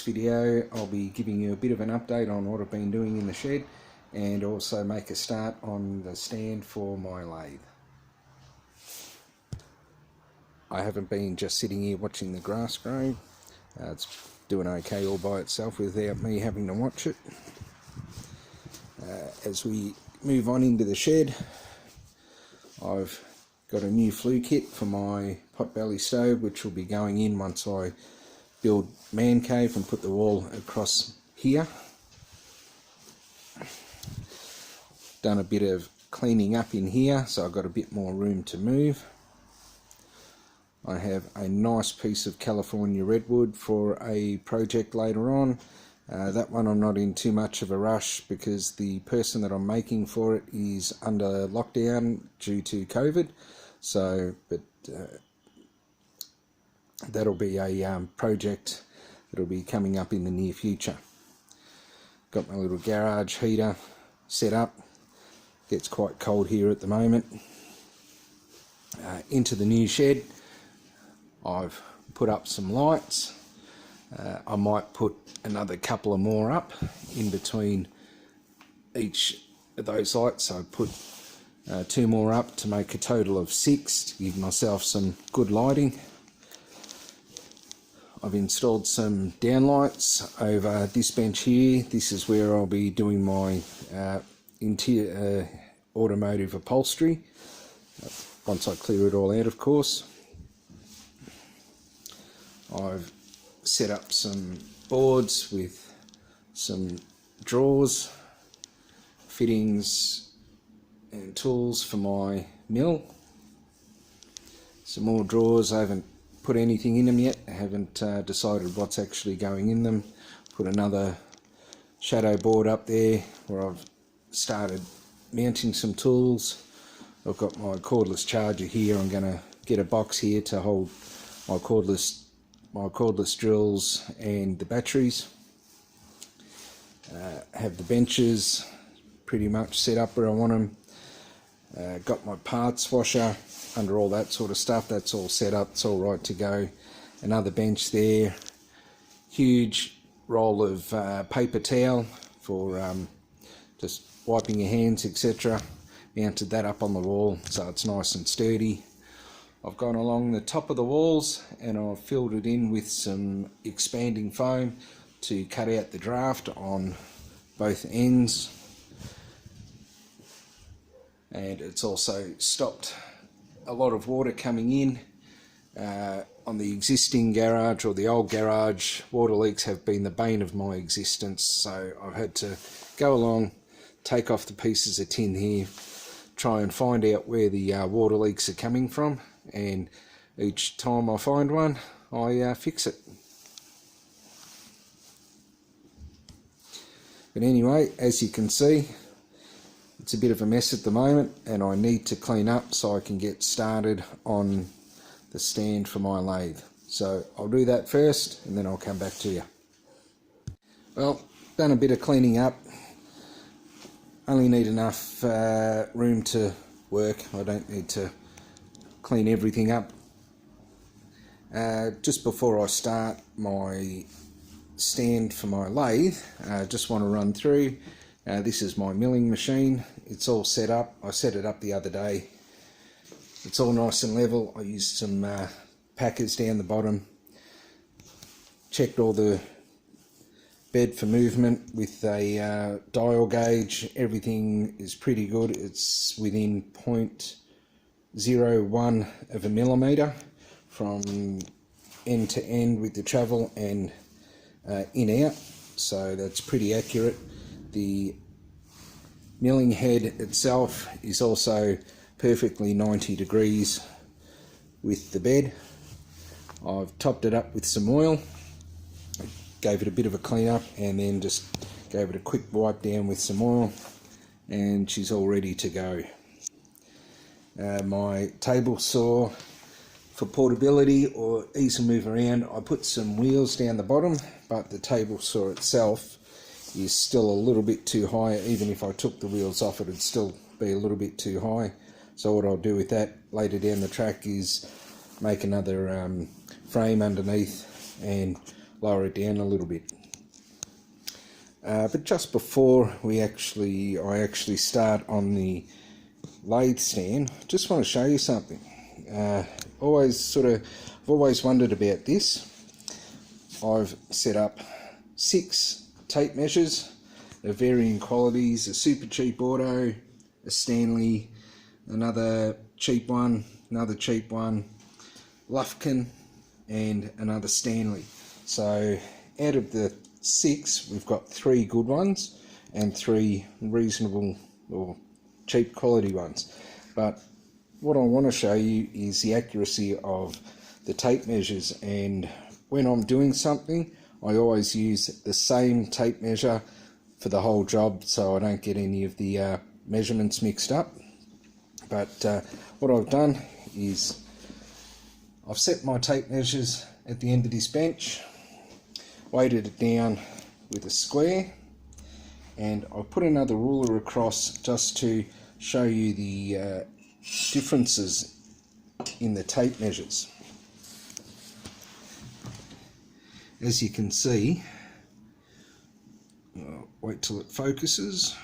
video I'll be giving you a bit of an update on what I've been doing in the shed and also make a start on the stand for my lathe. I haven't been just sitting here watching the grass grow. It's doing okay all by itself without me having to watch it. As we move on into the shed, I've got a new flue kit for my potbelly stove, which will be going in once I build man cave and put the wall across here. Done a bit of cleaning up in here, so I've got a bit more room to move. I have a nice piece of California redwood for a project later on. That one I'm not in too much of a rush because the person that I'm making for it is under lockdown due to COVID. So, but that'll be a project that'll be coming up in the near future. Got my little garage heater set up. Gets quite cold here at the moment. Into the new shed, I've put up some lights. I might put another couple of more up in between each of those lights. So I put 2 more up to make a total of 6 to give myself some good lighting. I've installed some downlights over this bench here. This is where I'll be doing my interior automotive upholstery once I clear it all out, of course. I've set up some boards with some drawers, fittings and tools for my mill. Some more drawers. I haven't put anything in them yet. I haven't decided what's actually going in them. Put another shadow board up there where I've started mounting some tools. I've got my cordless charger here. I'm going to get a box here to hold my cordless drills and the batteries. Have the benches pretty much set up where I want them. Got my parts washer under all that sort of stuff. That's all set up. It's all right to go. Another bench there. Huge roll of paper towel for just wiping your hands, etc. Mounted that up on the wall so it's nice and sturdy. I've gone along the top of the walls and I've filled it in with some expanding foam to cut out the draft on both ends, and it's also stopped a lot of water coming in. On the existing garage, or the old garage, water leaks have been the bane of my existence, so I've had to go along, take off the pieces of tin here, try and find out where the water leaks are coming from, and each time I find one I fix it. But anyway, as you can see, it's a bit of a mess at the moment and I need to clean up so I can get started on the stand for my lathe. So I'll do that first and then I'll come back to you. Well, done a bit of cleaning up. Only need enough room to work. I don't need to clean everything up. Just before I start my stand for my lathe, I just want to run through. This is my milling machine. It's all set up. I set it up the other day. It's all nice and level. I used some packers down the bottom. Checked all the bed for movement with a dial gauge. Everything is pretty good. It's within 0.01 of a millimetre from end to end with the travel and in out, so that's pretty accurate. The milling head itself is also perfectly 90 degrees with the bed. I've topped it up with some oil, gave it a bit of a clean up, and then just gave it a quick wipe down with some oil, and she's all ready to go. My table saw, for portability or ease of move around, I put some wheels down the bottom, but the table saw itself is still a little bit too high. Even if I took the wheels off, it would still be a little bit too high. So what I'll do with that later down the track is make another frame underneath and lower it down a little bit. But just before I actually start on the lathe stand, just want to show you something. I've always wondered about this. I've set up 6 tape measures of varying qualities: a super cheap auto, a Stanley, another cheap one, another cheap one, Lathe, and another Stanley. So out of the 6, we've got 3 good ones and 3 reasonable or cheap quality ones. But what I want to show you is the accuracy of the tape measures, and when I'm doing something, I always use the same tape measure for the whole job, so I don't get any of the measurements mixed up. But what I've done is I've set my tape measures at the end of this bench, weighted it down with a square, and I've put another ruler across just to show you the differences in the tape measures. As you can see, I'll wait till it focuses.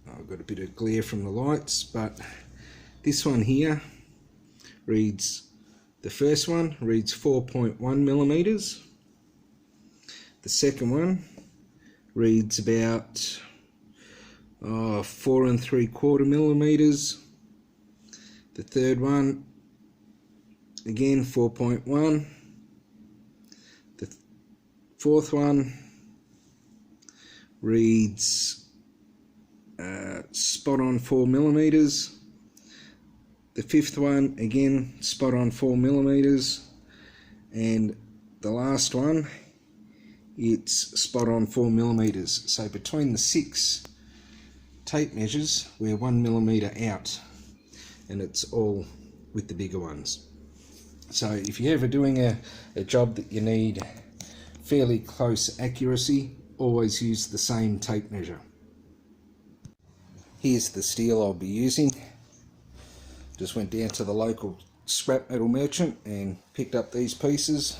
I've got a bit of glare from the lights, but this one here reads, the first one reads 4.1 millimeters. The second one reads about 4 3/4 millimeters. The third one, again 4.1. The fourth one reads spot on 4 millimeters. The fifth one, again spot on 4 millimeters, and the last one, it's spot on 4 millimeters. So between the 6 tape measures, we're 1 millimeter out, and it's all with the bigger ones. So if you're ever doing a job that you need fairly close accuracy, always use the same tape measure. Here's the steel I'll be using. Just went down to the local scrap metal merchant and picked up these pieces.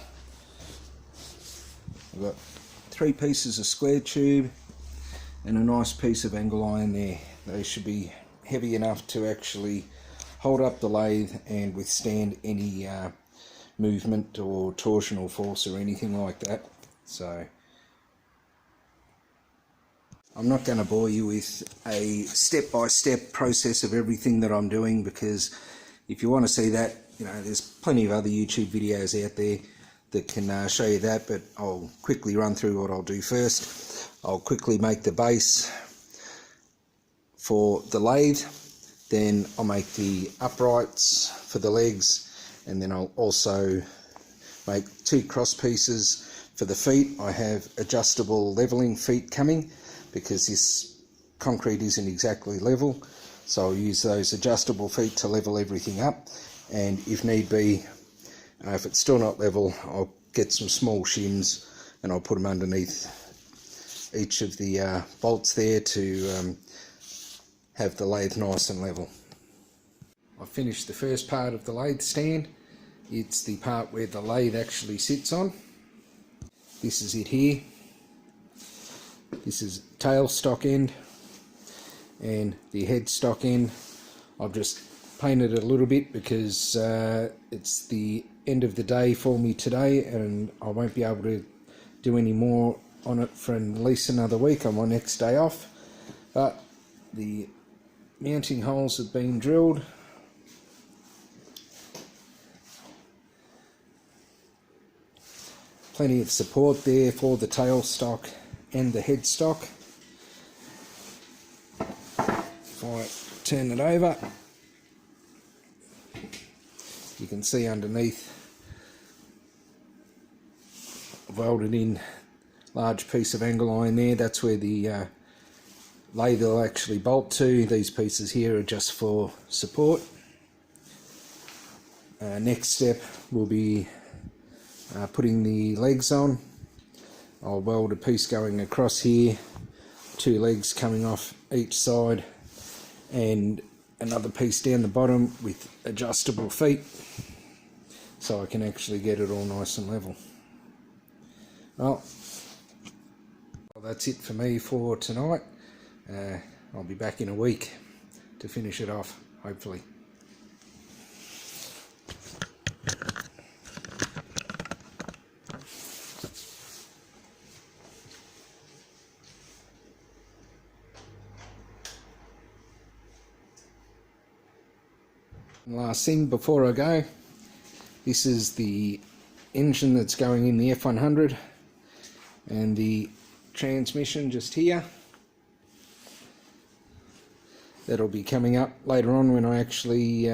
I've got 3 pieces of square tube and a nice piece of angle iron there. They should be heavy enough to actually hold up the lathe and withstand any movement or torsional force or anything like that. So I'm not going to bore you with a step-by-step process of everything that I'm doing, because if you want to see that, there's plenty of other YouTube videos out there that can show you that, but I'll quickly run through what I'll do first. I'll quickly make the base for the lathe, then I'll make the uprights for the legs, and then I'll also make 2 cross pieces for the feet. I have adjustable leveling feet coming because this concrete isn't exactly level, so I'll use those adjustable feet to level everything up, and if need be, if it's still not level, I'll get some small shims and I'll put them underneath each of the bolts there to have the lathe nice and level. I've finished the first part of the lathe stand. It's the part where the lathe actually sits on. This is it here. This is tail stock end and the head stock end. I've just painted it a little bit because it's the end of the day for me today, and I won't be able to do any more on it for at least another week on my next day off. But the mounting holes have been drilled. Plenty of support there for the tail stock and the head stock. If I turn it over, you can see underneath I've welded in large piece of angle iron there. That's where the lathe will actually bolt to. These pieces here are just for support. Next step will be putting the legs on. I'll weld a piece going across here, 2 legs coming off each side, and another piece down the bottom with adjustable feet, so I can actually get it all nice and level. Well, that's it for me for tonight. I'll be back in a week to finish it off, hopefully. Last thing before I go, this is the engine that's going in the F100 and the transmission just here. That'll be coming up later on when I actually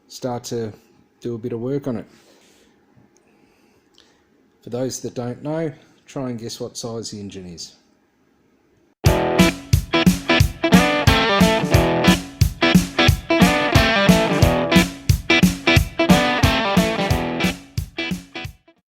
start to do a bit of work on it. For those that don't know, try and guess what size the engine is.